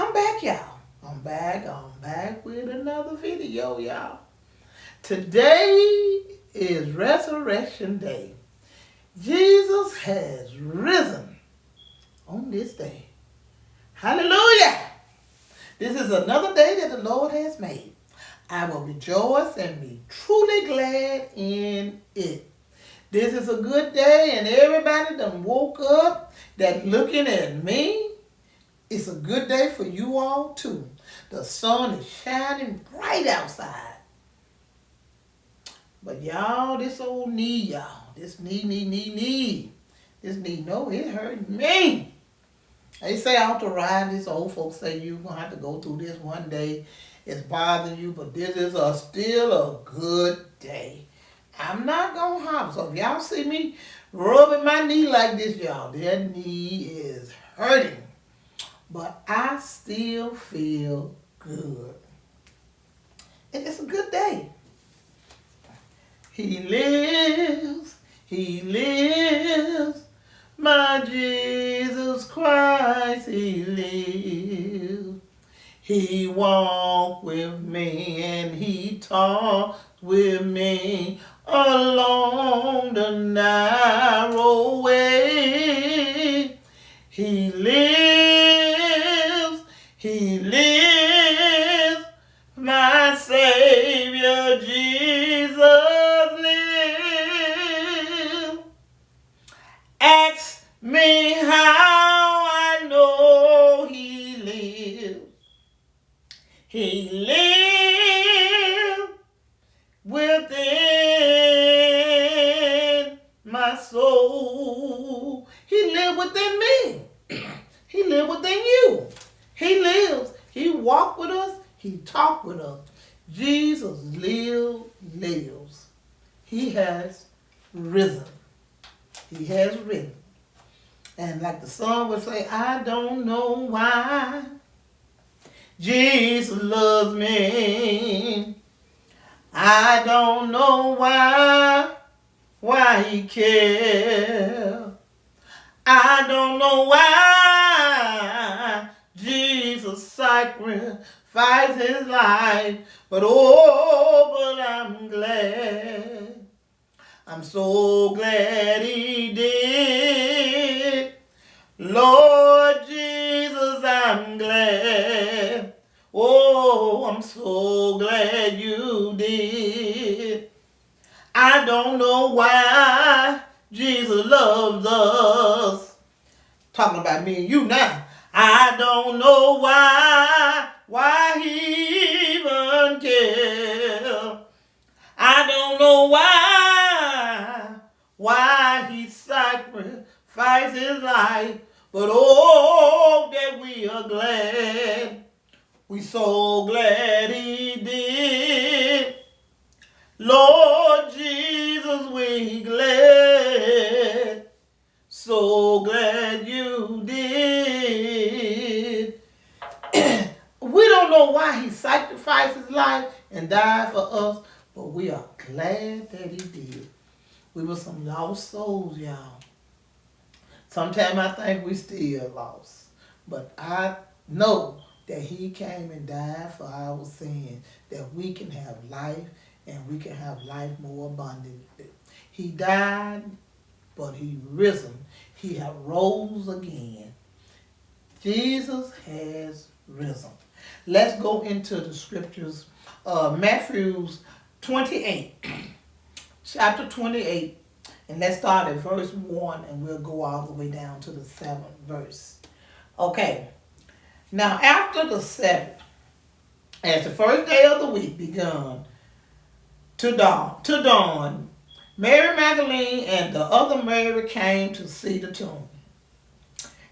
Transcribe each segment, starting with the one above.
I'm back, y'all. I'm back with another video, y'all. Today is Resurrection Day. Jesus has risen on this day. Hallelujah! This is another day that the Lord has made. I will rejoice and be truly glad in it. This is a good day, and everybody done woke up that looking at me. It's a good day for you all too. The sun is shining bright outside. But y'all, this old knee, y'all. This knee. This knee, no, it hurt me. They say arthritis, old folks say you're going to have to go through this one day. It's bothering you, but this is still a good day. I'm not going to holler. So if y'all see me rubbing my knee like this, y'all, that knee is hurting. But I still feel good. And it's a good day. He lives, my Jesus Christ, he lives. He walked with me and he talked with me along the narrow way. He lives, my Savior Jesus lives. Ask me how I know he lives. He lives within my soul. He lives within me. He lives within you. He lives. He walked with us. He talked with us. Jesus lives. He has risen. He has risen. And like the song would say, I don't know why Jesus loves me. I don't know why he cares. I don't know why Jesus sacrificed his life, but I'm glad. I'm so glad he did. Lord Jesus, I'm glad. Oh, I'm so glad you did. I don't know why Jesus loves us. Talking about me and you now. I don't know why he even cares. I don't know why he sacrificed his life, but oh, that we are glad. We so glad he did. Lord Jesus, we glad. So glad you did. We don't know why he sacrificed his life and died for us, but we are glad that he did. We were some lost souls, y'all. Sometimes I think we still lost. But I know that he came and died for our sins, that we can have life and we can have life more abundantly. He died, but he risen. He have rose again. Jesus has risen. Let's go into the scriptures. Matthew's 28, chapter 28, and let's start at verse 1 and we'll go all the way down to the 7th verse. Okay, now after the Sabbath, as the first day of the week begun to dawn, Mary Magdalene and the other Mary came to see the tomb.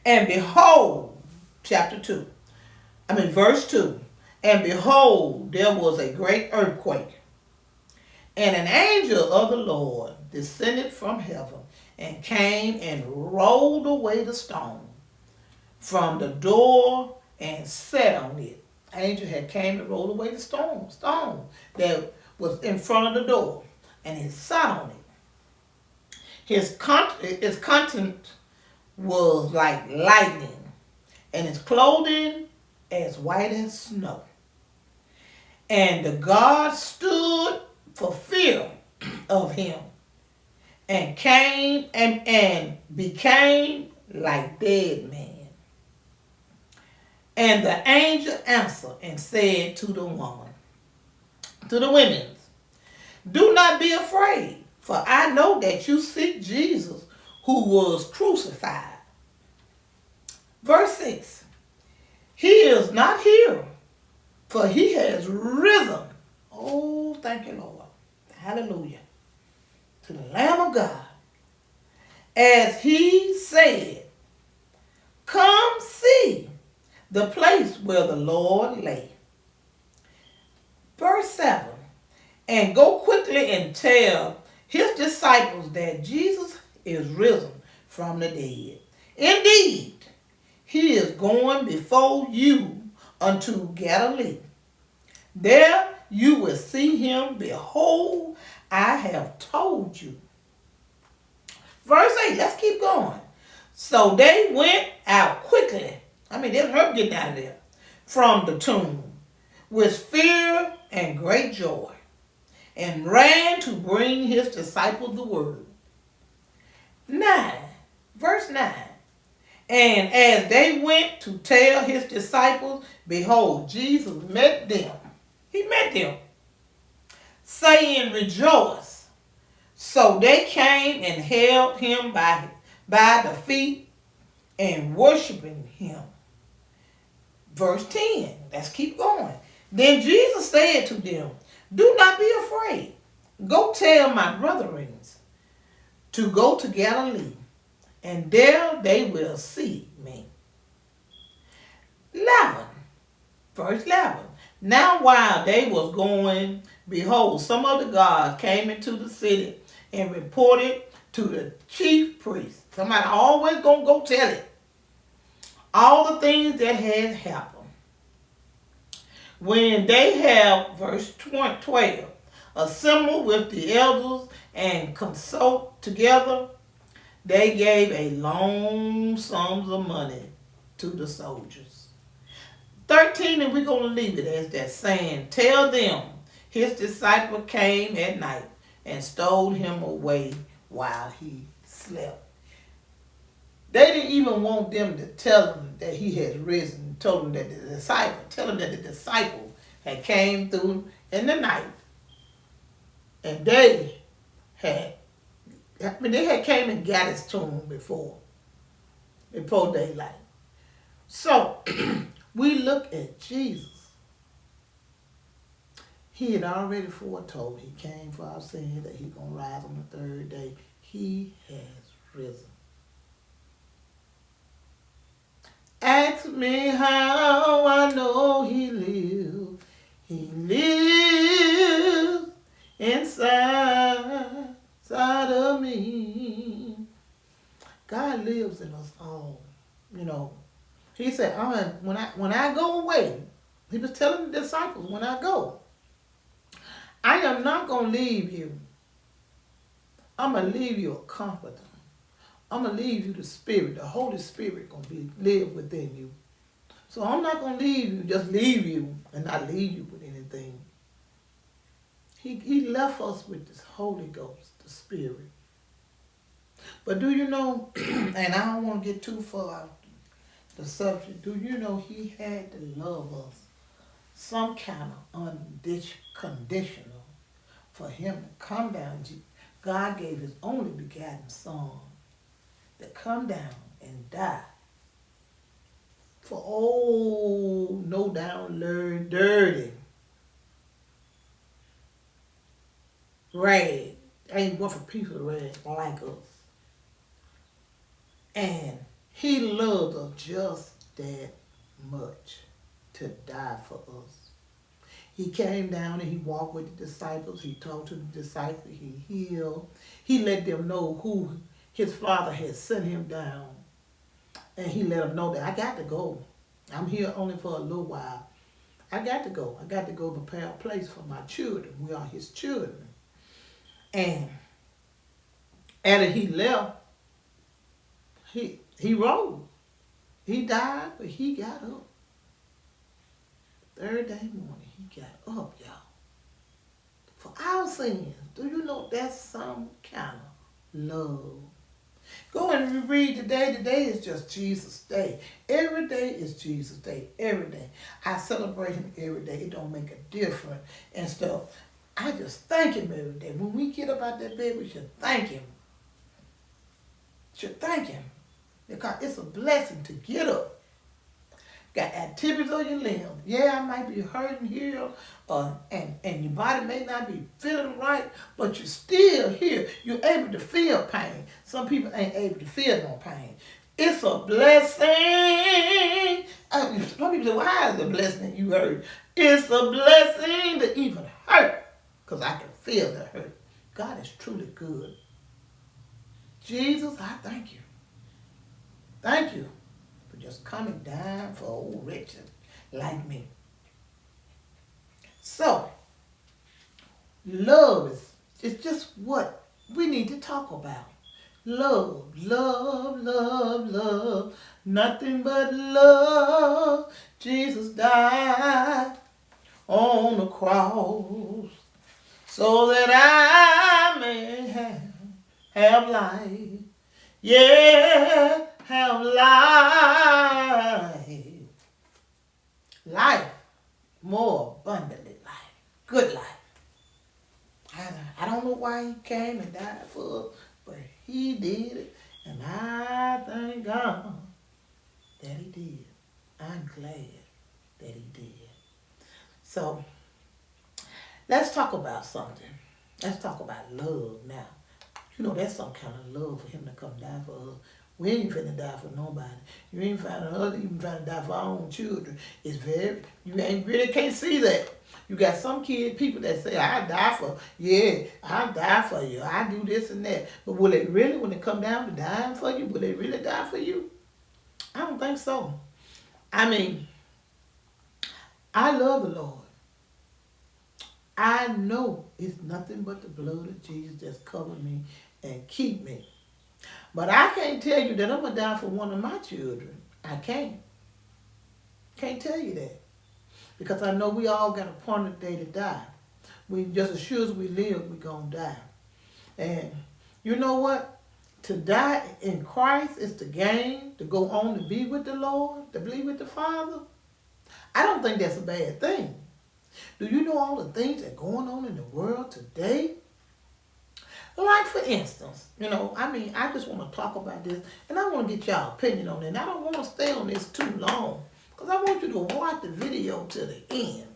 And behold, verse 2, and behold, there was a great earthquake, and an angel of the Lord descended from heaven and came and rolled away the stone from the door and sat on it. Angel had came to roll away the stone that was in front of the door, and he sat on it. His content was like lightning, and his clothing as white as snow. And the guards stood for fear of him and came and became like dead men. And the angel answered and said to the women, do not be afraid, for I know that you seek Jesus who was crucified. Verse 6, he is not here, for he has risen. Oh, thank you, Lord. Hallelujah. To the Lamb of God. As he said, come see the place where the Lord lay. Verse 7, and go quickly and tell his disciples that Jesus is risen from the dead. Indeed, he is going before you unto Galilee. There you will see him. Behold, I have told you. Verse 8, let's keep going. So they went out quickly. They were her getting out of there. From the tomb with fear and great joy, and ran to bring his disciples the word. 9, verse 9. And as they went to tell his disciples, behold, Jesus met them. He met them, saying, rejoice. So they came and held him by the feet and worshiping him. Verse 10, let's keep going. Then Jesus said to them, do not be afraid. Go tell my brethren to go to Galilee, and there they will see me. 11, verse 11. Now while they was going, behold, some of the guards came into the city and reported to the chief priest. Somebody always gonna go tell it. All the things that had happened. When they have, verse 12, assembled with the elders and consult together, they gave a long sums of money to the soldiers. 13, and we're going to leave it as that, saying, tell them his disciple came at night and stole him away while he slept. They didn't even want them to tell him that he had risen. Tell him that the disciple had came through in the night, and they had came and got his tomb before daylight. So we look at Jesus. He had already foretold he came for our sins, that he's going to rise on the third day. He has risen. Ask me how I know he lives. He lives inside of me. God lives in us all. He said, when I go away, he was telling the disciples, when I go, I am not going to leave you. I'm going to leave you a comforter. I'm going to leave you the Spirit. The Holy Spirit going to live within you. So I'm not going to just leave you and not leave you with anything. He left us with this Holy Ghost, the Spirit. But do you know, and I don't want to get too far off the subject, do you know he had to love us some kind of unconditional for him to come down. God gave his only begotten Son to come down and die for no down dirty rag. Ain't one for people to rag like us. And he loved us just that much to die for us. He came down and he walked with the disciples. He talked to the disciples. He healed. He let them know who his Father had sent him down. And he let them know that I got to go. I'm here only for a little while. I got to go. I got to go prepare a place for my children. We are his children. And after he left, he rose. He died, but he got up. third day morning, he got up, y'all. For our sins. Do you know that's some kind of love? Go and read today. Today is just Jesus' day. Every day is Jesus' day. Every day. I celebrate him every day. It don't make a difference and stuff. I just thank him every day. When we get up out that bed, we should thank him. Should thank him. Because it's a blessing to get up. Got activities on your limbs. Yeah, I might be hurting here, and your body may not be feeling right, but you're still here. You're able to feel pain. Some people ain't able to feel no pain. It's a blessing. Some people say, well, how is it a blessing that you hurt? It's a blessing to even hurt, because I can feel the hurt. God is truly good. Jesus, I thank you. Thank you. Just coming down for old Richard like me. So, love is just what we need to talk about. Love, love, love, love. Nothing but love. Jesus died on the cross so that I may have life. Yeah, have life. Life, more abundantly life. Good life. I don't know why he came and died for us, but he did it. And I thank God that he did. I'm glad that he did. So, let's talk about something. Let's talk about love now. You know, that's some kind of love for him to come die for us. We ain't finna die for nobody. You ain't finding us even trying to die for our own children. It's very, you ain't really can't see that. You got some people that say, I die for, yeah, I die for you. I do this and that. But will it really, when it come down to dying for you, will they really die for you? I don't think so. I mean, I love the Lord. I know it's nothing but the blood of Jesus that's covered me and keep me. But I can't tell you that I'm going to die for one of my children. I can't. Can't tell you that. Because I know we all got a appointed day to die. We just as sure as we live, we're going to die. And you know what? To die in Christ is to gain, to go on to be with the Lord, to be with the Father. I don't think that's a bad thing. Do you know all the things that are going on in the world today? Like, for instance, I just want to talk about this, and I want to get y'all opinion on it. And I don't want to stay on this too long, because I want you to watch the video to the end.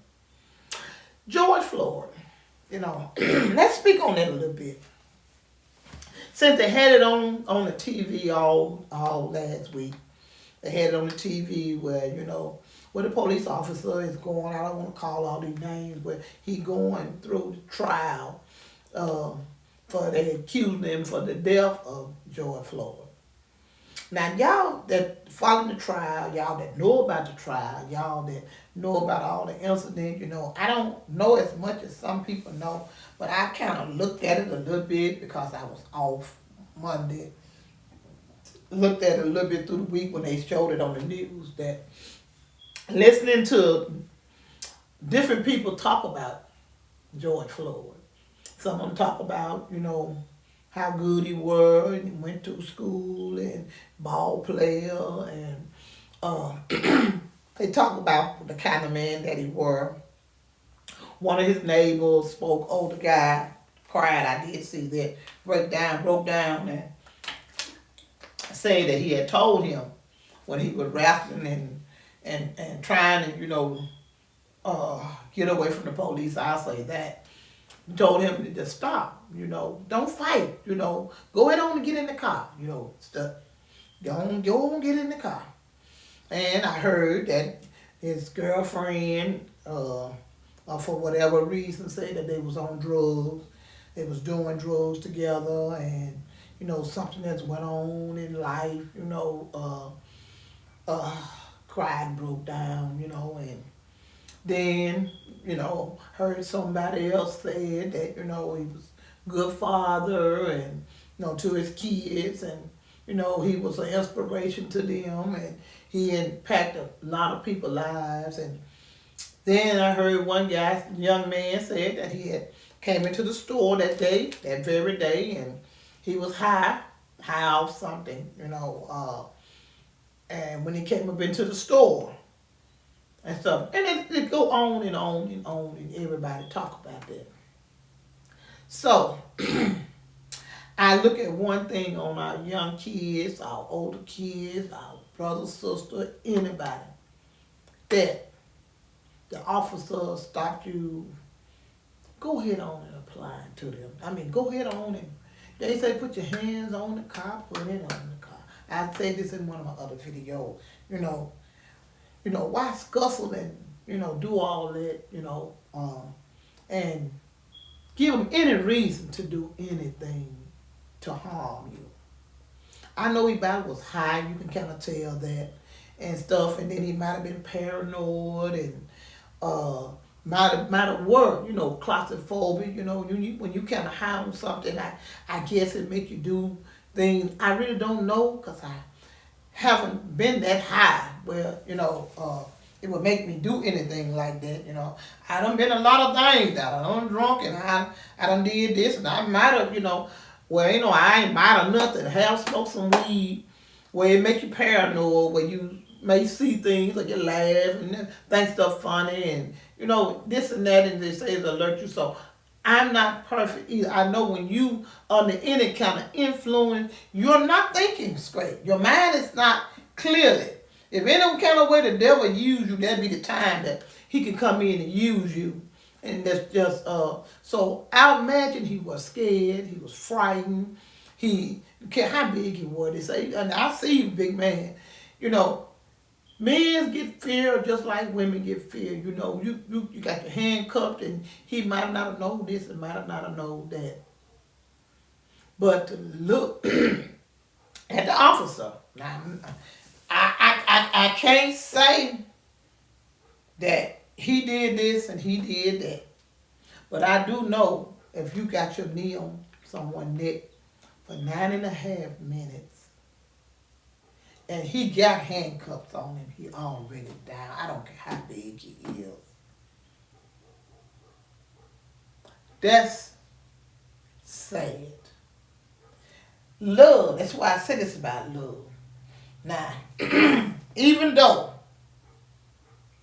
George Floyd, let's speak on that a little bit. Since they had it on the TV all last week, they had it on the TV where the police officer is going, I don't want to call all these names, but he going through the trial, for they accused him for the death of George Floyd. Now, y'all that follow the trial, y'all that know about the trial, y'all that know about all the incidents, I don't know as much as some people know, but I kind of looked at it a little bit because I was off Monday. Looked at it a little bit through the week when they showed it on the news, that listening to different people talk about George Floyd. Some of them talk about, how good he was, and he went to school, and ball player, and they talk about the kind of man that he was. One of his neighbors spoke, older guy, cried, I did see that, broke down, and said that he had told him when he was wrestling and trying to, get away from the police, I'll say that. Told him to just stop, don't fight, go ahead on and get in the car, stuff. Go on, get in the car. And I heard that his girlfriend, for whatever reason, said that they was on drugs. They was doing drugs together, and, something that's went on in life, cried and broke down, and then, heard somebody else say that, he was a good father and, to his kids, and, he was an inspiration to them, and he impacted a lot of people's lives, and Then I heard one guy, young man, said that he had came into the store that day, that very day, and he was high off something, and when he came up into the store and stuff, and it go on and on and on, and everybody talk about that. So I look at one thing on our young kids, our older kids, our brother, sister, anybody, that the officer stopped you, go ahead on and apply it to them. I mean, go ahead on and they say put your hands on the car, put it on the car. I said this in one of my other videos. You know, why scuffle and do all that, and give them any reason to do anything to harm you. I know he about was high, you can kind of tell that and stuff, and then he might have been paranoid and uh might have worked, claustrophobic, when you kind of high on something, I guess it make you do things. I really don't know because I haven't been that high where, it would make me do anything like that, I done been a lot of things that I done drunk and I done did this and I might have, I ain't might have nothing, have smoked some weed where it make you paranoid, where you may see things like you laugh and think stuff funny and, this and that, and they say it alert you. So I'm not perfect either. I know when you under any kind of influence, you're not thinking straight. Your mind is not clearly. If any kind of way the devil use you, that'd be the time that he can come in and use you. And that's just so I imagine he was scared, he was frightened, he care how big he was. They say, and I see you, big man. Men get fear just like women get fear. You got your handcuffed and he might not have known this and might not have known that. But to look at the officer, now I can't say that he did this and he did that. But I do know if you got your knee on someone's neck for 9.5 minutes, and he got handcuffs on him, he already down. I don't care how big he is. That's sad. Love, that's why I said it's about love. Now, even though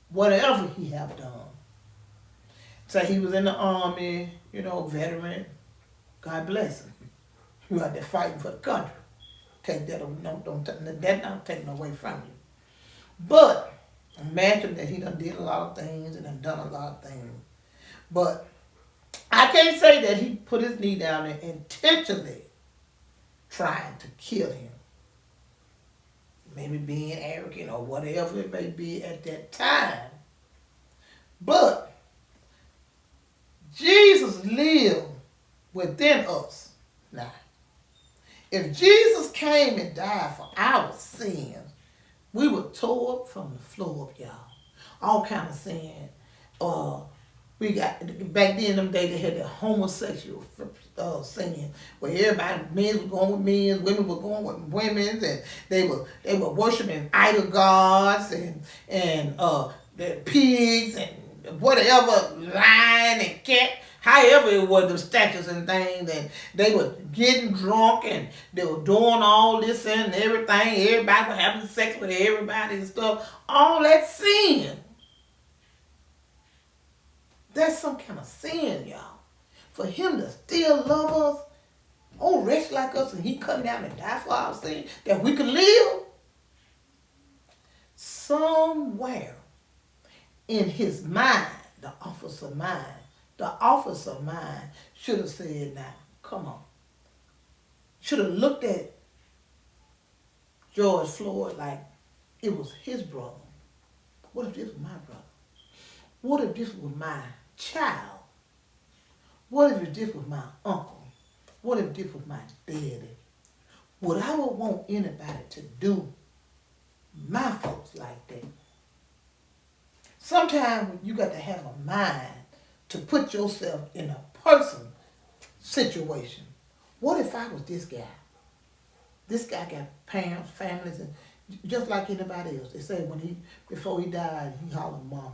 whatever he have done, say he was in the army, veteran, God bless him. You out there fighting for the country. Take that, that don't take it away from you. But imagine that he done did a lot of things and done a lot of things. But I can't say that he put his knee down and intentionally trying to kill him. Maybe being arrogant or whatever it may be at that time. But Jesus lived within us now. If Jesus came and died for our sins, we were tore up from the floor up, y'all. All kind of sin. We got, back then, them days, they had the homosexual sin, where everybody, men were going with men, women were going with women, and they were worshiping idol gods and the pigs and whatever, lion and cat. However it was, the statues and things, and they were getting drunk, and they were doing all this and everything. Everybody was having sex with everybody and stuff. All that sin. That's some kind of sin, y'all. For him to still love us, rich like us, and he come down and die for our sin, that we could live. Somewhere in his mind, the officer mind should have said, now, come on. Should have looked at George Floyd like it was his brother. What if this was my brother? What if this was my child? What if this was my uncle? What if this was my daddy? Would I would want anybody to do my folks like that? Sometimes you got to have a mind to put yourself in a person situation. What if I was this guy? This guy got parents, families, and just like anybody else. They say before he died, he hollered mama.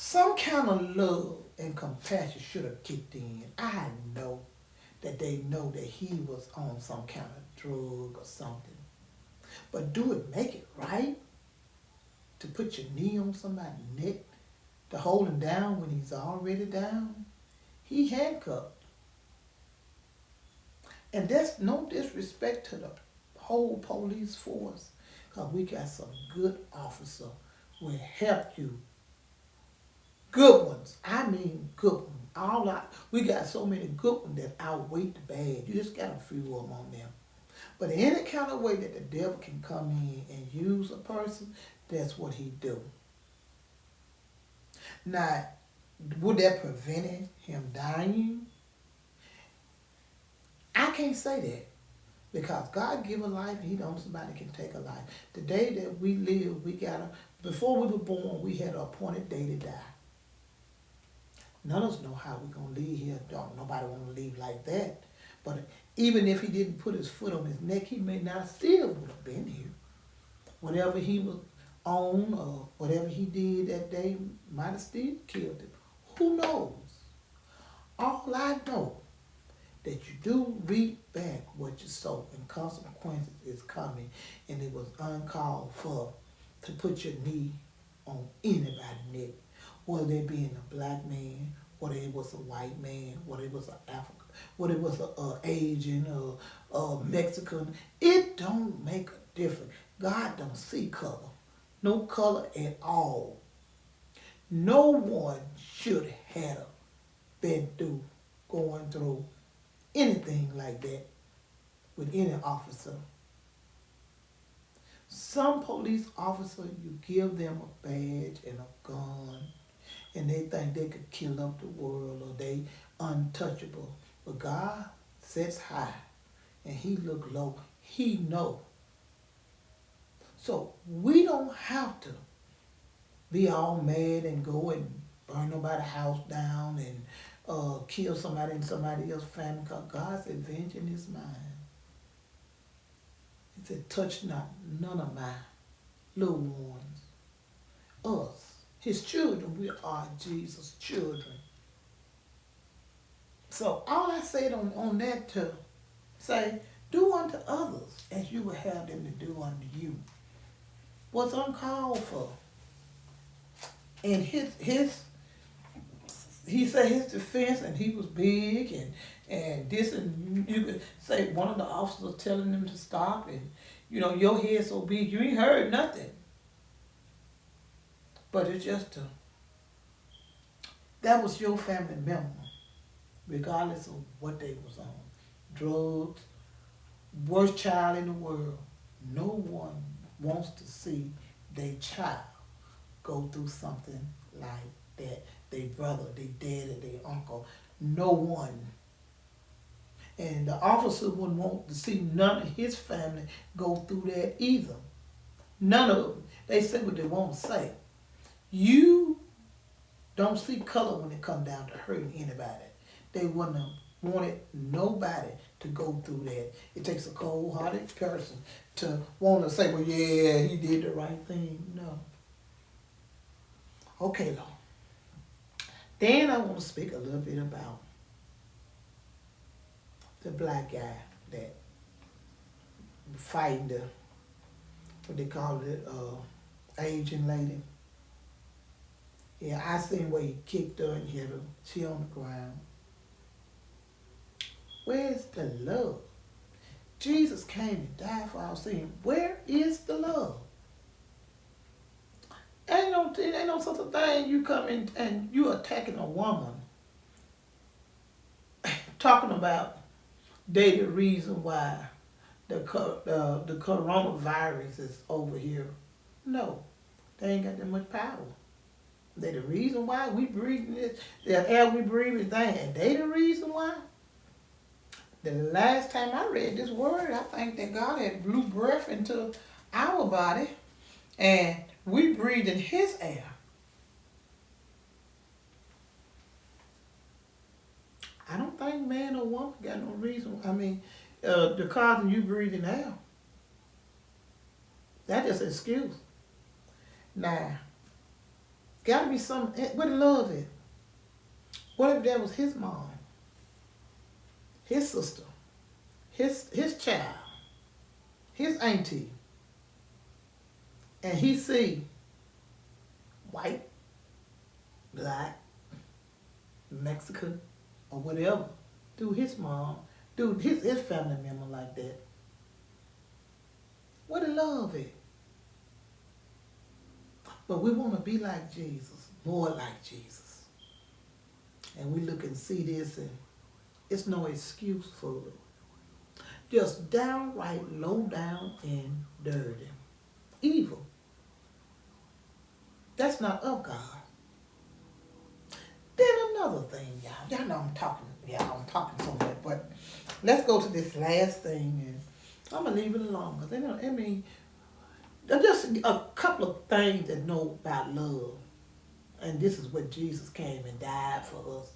Some kind of love and compassion should have kicked in. I know that they know that he was on some kind of drug or something. But do it make it right to put your knee on somebody's neck, to hold him down when he's already down? He handcuffed. And that's no disrespect to the whole police force, because we got some good officers will help you. Good ones. I mean good ones. We got so many good ones that outweigh the bad. You just got a few of them on them. But any kind of way that the devil can come in and use a person, that's what he do. Now, would that prevent him dying? I can't say that. Because God give a life, he knows somebody can take a life. The day that we live, before we were born, we had an appointed day to die. None of us know how we're going to leave here. Don't nobody want to leave like that. But even if he didn't put his foot on his neck, he may not still would have been here. Whatever he was on or whatever he did that day might have still killed him. Who knows? All I know, that you do reap back what you sow, and consequences is coming, and it was uncalled for to put your knee on anybody's neck, whether they being a black man, whether it was a white man, whether it was an African, whether it was a Asian or a Mexican. It don't make a difference. God don't see color, no color at all. No one should have been going through anything like that with any officer. Some police officer, you give them a badge and a gun, and they think they could kill up the world, or they untouchable. But God sits high, and he look low. He know. So we don't have to be all mad and go and burn nobody's house down and kill somebody in somebody else's family, because God said, vengeance is mine. He said, touch not none of my little ones. Us, his children, we are Jesus' children. So all I said on that to say, do unto others as you would have them to do unto you. What's uncalled for. And he said his defense, and he was big, and this, and you could say one of the officers telling him to stop, and your head so big you ain't heard nothing. But it's just that was your family member, regardless of what they was on. Drugs, worst child in the world. No one wants to see their child go through something like that. Their brother, their daddy, their uncle. No one. And the officer wouldn't want to see none of his family go through that either. None of them. They say what they want to say. You don't see color when it comes down to hurting anybody. They wouldn't have wanted nobody to go through that. It takes a cold-hearted person to want to say, well, yeah, he did the right thing. No. Okay, Lord. Then I want to speak a little bit about the black guy that fighting what they call it, Asian lady. Yeah, I seen where he kicked her and hit her. She on the ground. Where's the love? Jesus came and died for our sin. Where is the love? Ain't no such a thing. You come in and you attacking a woman, talking about they the reason why the coronavirus is over here. No, they ain't got that much power. They the reason why we breathing this, the air we breathe is that, and they the reason why. The last time I read this word, I think that God had blew breath into our body, and we breathe in his air. I don't think man or woman got no reason. I mean, the cause you breathing air. That just an excuse. Now, Gotta be some, where the love is. What if that was his mom, his sister, his child, his auntie, and he see white, black, Mexican, or whatever, do his mom, do his family member like that. Where the love is? But we want to be like Jesus, more like Jesus. And we look and see this, and it's no excuse for it. Just downright low down and dirty. Evil. That's not of God. Then another thing, y'all. Y'all know I'm talking so much, but let's go to this last thing, and I'm going to leave it alone. Because, I mean, just a couple of things that know about love. And this is what Jesus came and died for us.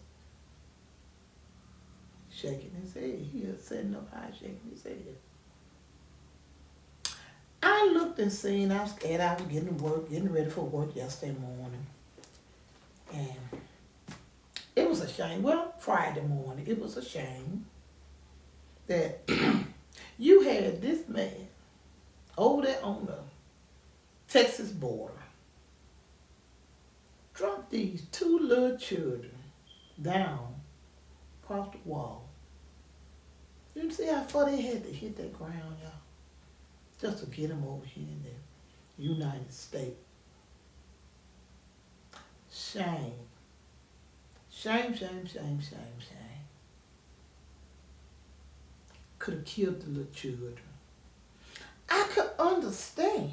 Shaking his head. He was sitting up high shaking his head. I looked and seen, I was scared. I was getting ready for work yesterday morning. And it was a shame. Well, Friday morning, it was a shame that you had this man over there on the Texas border drop these two little children down across the wall. You see how far they had to hit that ground, y'all? Just to get them over here in the United States. Shame. Shame, shame, shame, shame, shame. Could have killed the little children. I could understand.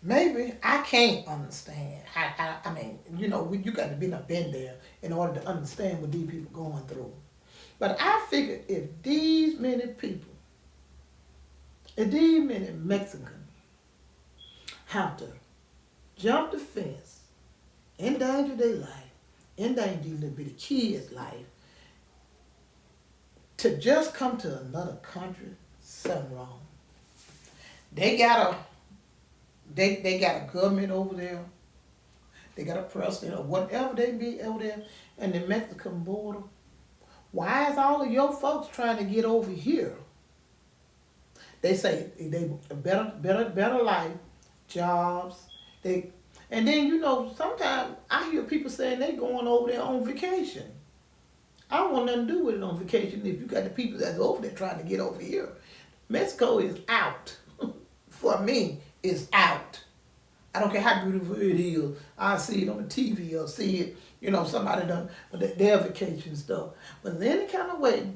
Maybe I can't understand. I mean, you got to been there in order to understand what these people going through. But I figured if these many people, if these many Mexicans have to jump the fence, endanger their life, endanger these little bitty kids' life, to just come to another country, something wrong. They got a government over there. They got a president or whatever they be over there in the Mexican border. Why is all of your folks trying to get over here? They say they better life, jobs. And then sometimes I hear people saying they going over there on vacation. I don't want nothing to do with it on vacation if you got the people that's over there trying to get over here. Mexico is out. For me, it's out. I don't care how beautiful it is. I see it on the TV or see it, somebody done their vacation stuff. But in any kind of way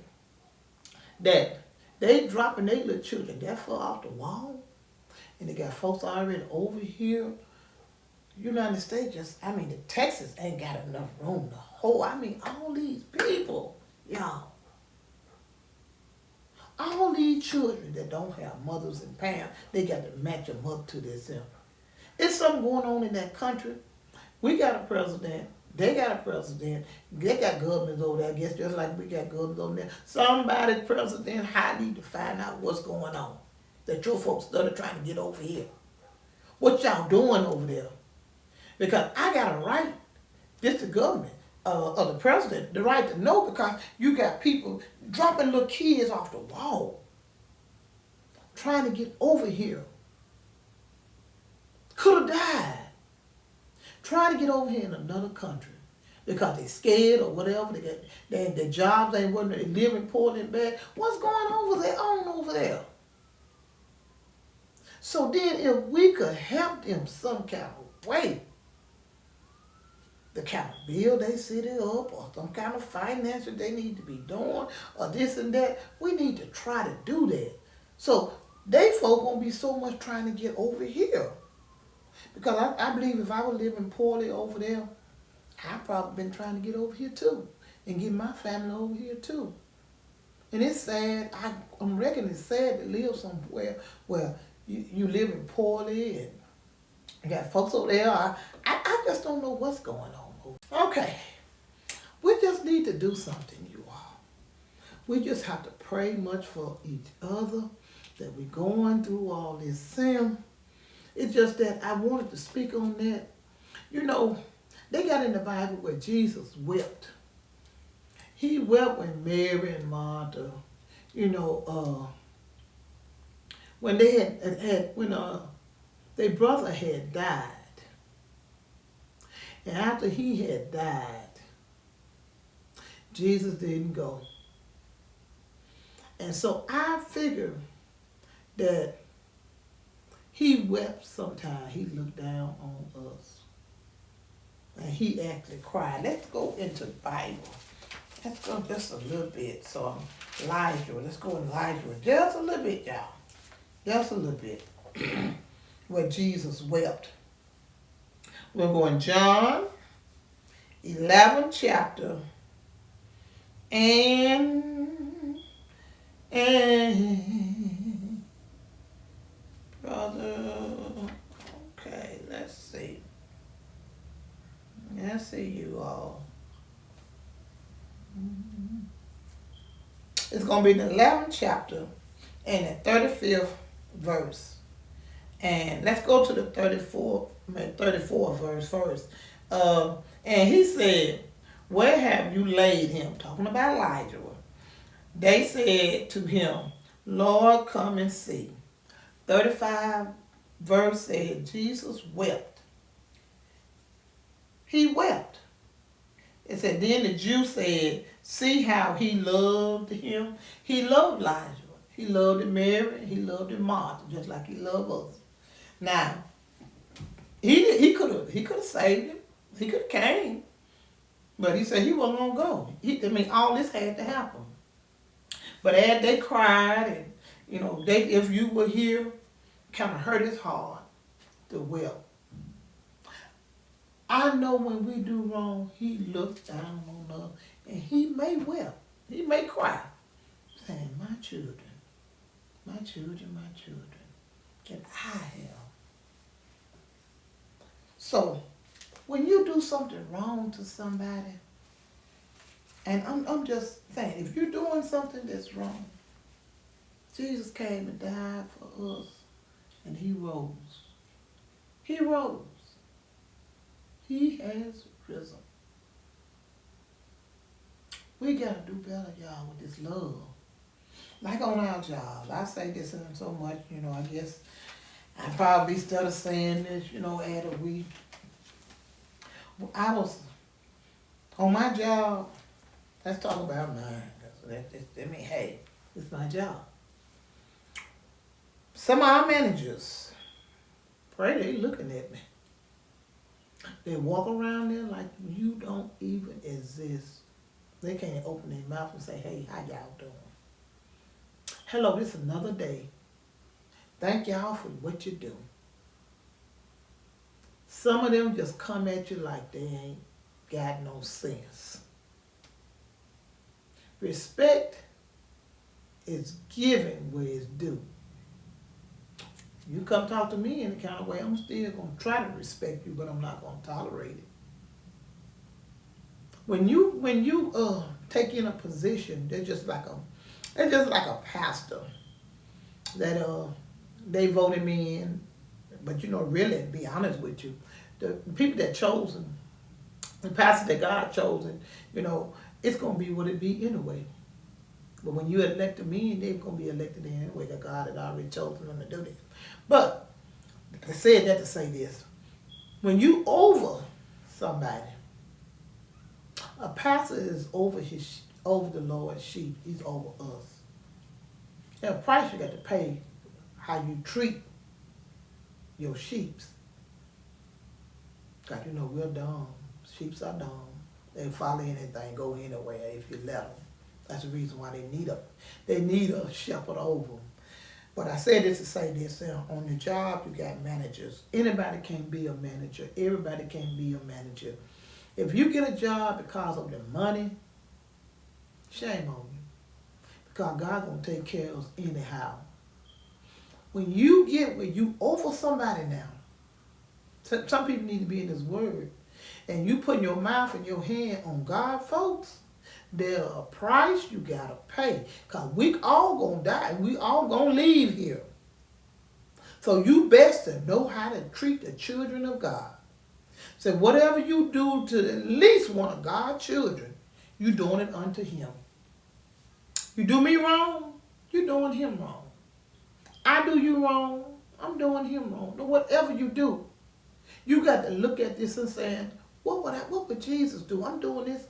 that they dropping their little children that far off the wall, and they got folks already over here, United States the Texas ain't got enough room to hold. All these people, y'all. All these children that don't have mothers and parents, they got to match them up to themselves. It's something going on in that country. We got a president. They got a president. They got governments over there, I guess, just like we got governments over there. Somebody's president, I need to find out what's going on. That your folks started trying to get over here. What y'all doing over there? Because I got a right, this the government, or the president, the right to know, because you got people dropping little kids off the wall, trying to get over here. Could have died. Trying to get over here in another country because they scared or whatever. Their jobs ain't working. They living poor and bad. What's going on over there? So then if we could help them some kind of way, the kind of bill they set it up or some kind of financial they need to be doing or this and that, we need to try to do that. So they folk won't be so much trying to get over here. Because I believe if I was living poorly over there, I'd probably been trying to get over here too and get my family over here too. And it's sad. I'm reckoning it's sad to live somewhere where you living poorly and you got folks over there. I just don't know what's going on. Okay. We just need to do something, you all. We just have to pray much for each other that we're going through all this sin. It's just that I wanted to speak on that. You know, they got in the Bible where Jesus wept. He wept when Mary and Martha, you know, when they had when their brother had died, and after he had died, Jesus didn't go, and so I figured that he wept sometime. He looked down on us, and he actually cried. Let's go into the Bible. Let's go just a little bit. So Elijah, let's go in Elijah just a little bit, y'all. Just a little bit. Where Jesus wept. We're going John 11 chapter and brother, okay, let's see. Let's see you all. It's going to be the 11th chapter and the 35th verse. And let's go to the 34th verse first. And he said, where have you laid him? Talking about Elijah. They said to him, Lord, come and see. 35 verse said, Jesus wept. He wept. It said, then the Jew said, see how he loved him. He loved Elijah. He loved Mary. He loved Martha, just like he loved us. Now, he could have saved him. He could have came. But he said he wasn't going to go. All this had to happen. But as they cried, and, if you were here, kind of hurt his heart to weep. I know when we do wrong, he looks down on us, and he may weep. He may cry, saying, my children, that I have. So, when you do something wrong to somebody, and I'm just saying, if you're doing something that's wrong, Jesus came and died for us, and he rose. He rose. He has risen. We got to do better, y'all, with this love. Like on our job, I say this in so much, I guess I probably started saying this, at a week. I was on my job. Let's talk about mine. Hey, it's my job. Some of our managers, pray they looking at me. They walk around there like you don't even exist. They can't open their mouth and say, hey, how y'all doing? Hello, this is another day. Thank y'all for what you do. Some of them just come at you like they ain't got no sense. Respect is given where it's due. You come talk to me in the kind of way, I'm still going to try to respect you, but I'm not going to tolerate it. When you take in a position, they're just like a pastor that they voted me in. But really, to be honest with you, the people that chosen, the pastor that God chosen, it's going to be what it be anyway. But when you elected me, they're going to be elected anyway, because God had already chosen them to do this. But I said that to say this. When you over somebody, a pastor is over the Lord's sheep. He's over us. There's a price you got to pay how you treat your sheeps. God, we're dumb. Sheeps are dumb. They follow anything, go anywhere if you let them. That's the reason why they need a shepherd over them. But I said this to say this, on your job you got managers. Anybody can be a manager. Everybody can be a manager. If you get a job because of the money, shame on you. Because God gonna take care of us anyhow. When you over somebody now, some people need to be in His Word, and you putting your mouth and your hand on God, folks, there's a price you gotta pay. Because we all gonna die. We all gonna leave here. So you best to know how to treat the children of God. So whatever you do to at least one of God's children, you doing it unto him. You do me wrong, you doing him wrong. I do you wrong, I'm doing him wrong. But whatever you do, you got to look at this and saying, what would Jesus do? I'm doing this.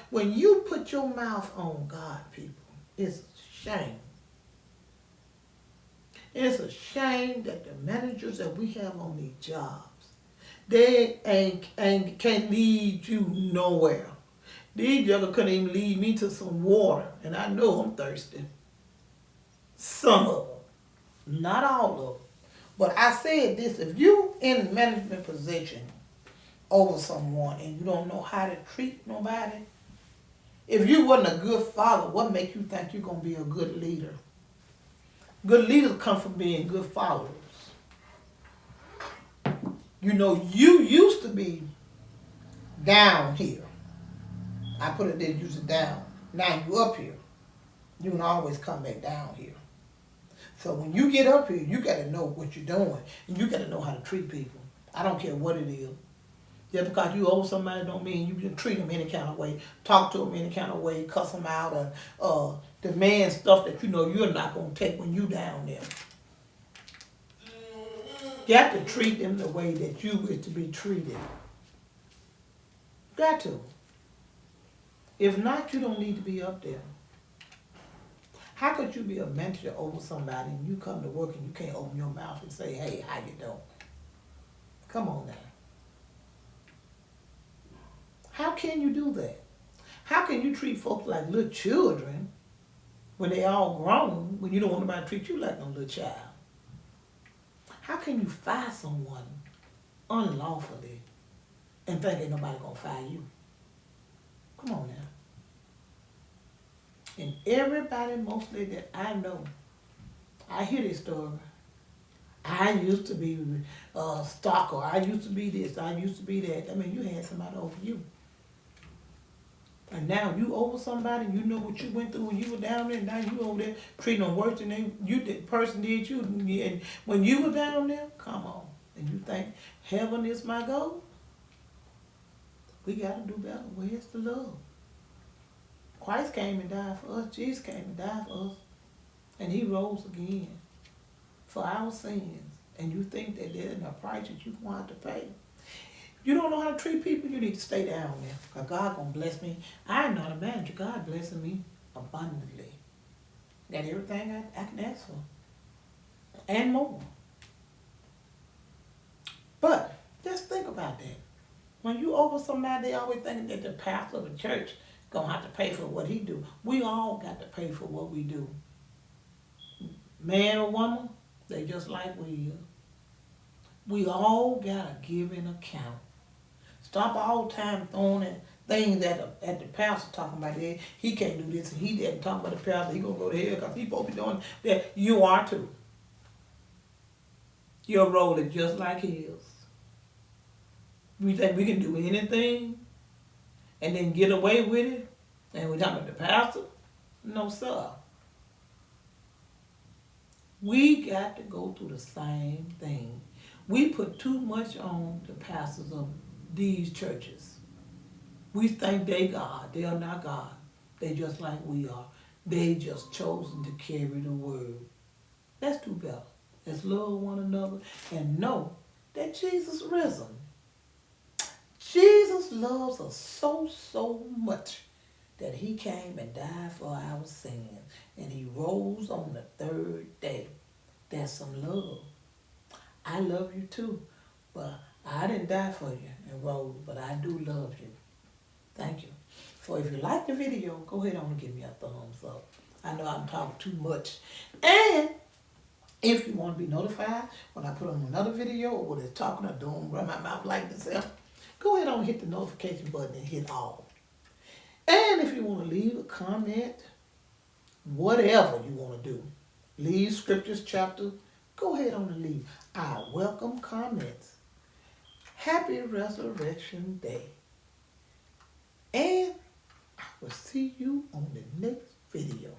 When you put your mouth on God, people, it's a shame. It's a shame that the managers that we have on these jobs, they can't lead you nowhere. These juggers couldn't even lead me to some water, and I know I'm thirsty. Some of them, not all of them. But I said this: if you in management position over someone and you don't know how to treat nobody, if you wasn't a good father, what makes you think you're gonna be a good leader? Good leaders come from being good followers. You know, you used to be down here. I put it there, use it down. Now you up here. You can always come back down here. So when you get up here, you got to know what you're doing. And you got to know how to treat people. I don't care what it is. Just because you owe somebody don't mean you can treat them any kind of way, talk to them any kind of way, cuss them out, or demand stuff that you know you're not going to take when you down there. You have to treat them the way that you wish to be treated. Got to. If not, you don't need to be up there. How could you be a mentor over somebody and you come to work and you can't open your mouth and say, hey, how you doing? Come on now. How can you do that? How can you treat folks like little children when they all grown, when you don't want nobody to treat you like no little child? How can you fire someone unlawfully and think ain't nobody gonna fire you? Come on now. And everybody mostly that I know, I hear this story. I used to be a stalker. I used to be this. I used to be that. I mean, you had somebody over you. And now you over somebody, you know what you went through when you were down there, and now you over there treating them worse than the person did you. And when you were down there, come on. And you think heaven is my goal? We got to do better. Where's the love? Christ came and died for us. Jesus came and died for us. And he rose again for our sins. And you think that there's a price that you want to pay. If you don't know how to treat people, you need to stay down there. Because God going to bless me. I'm not a manager. God blessing me abundantly. Got everything I can ask for. And more. But just think about that. When you over somebody, they always thinking that the pastor of the church gonna have to pay for what he do. We all got to pay for what we do. Man or woman, they just like we are. We all gotta give an account. Stop all the time throwing at things at the pastor talking about that. He can't do this and he didn't talk about the pastor. He gonna go to hell because he supposed to be doing that. You are too. Your role is just like his. We think we can do anything and then get away with it, and we're talking about the pastor? No, sir. We got to go through the same thing. We put too much on the pastors of these churches. We think they God. They are not God. They just like we are. They just chosen to carry the word. Let's do better. Let's love one another and know that Jesus risen. Jesus loves us so much that he came and died for our sins. And he rose on the third day. That's some love. I love you too. But I didn't die for you and rose, but I do love you. Thank you. So if you like the video, go ahead on and give me a thumbs up. I know I'm talking too much. And if you want to be notified when I put on another video or when it's talking or doing run my mouth like this, go ahead on and hit the notification button and hit all. And if you want to leave a comment, whatever you want to do, leave scriptures, chapter, go ahead on and leave. I welcome comments. Happy Resurrection Day. And I will see you on the next video.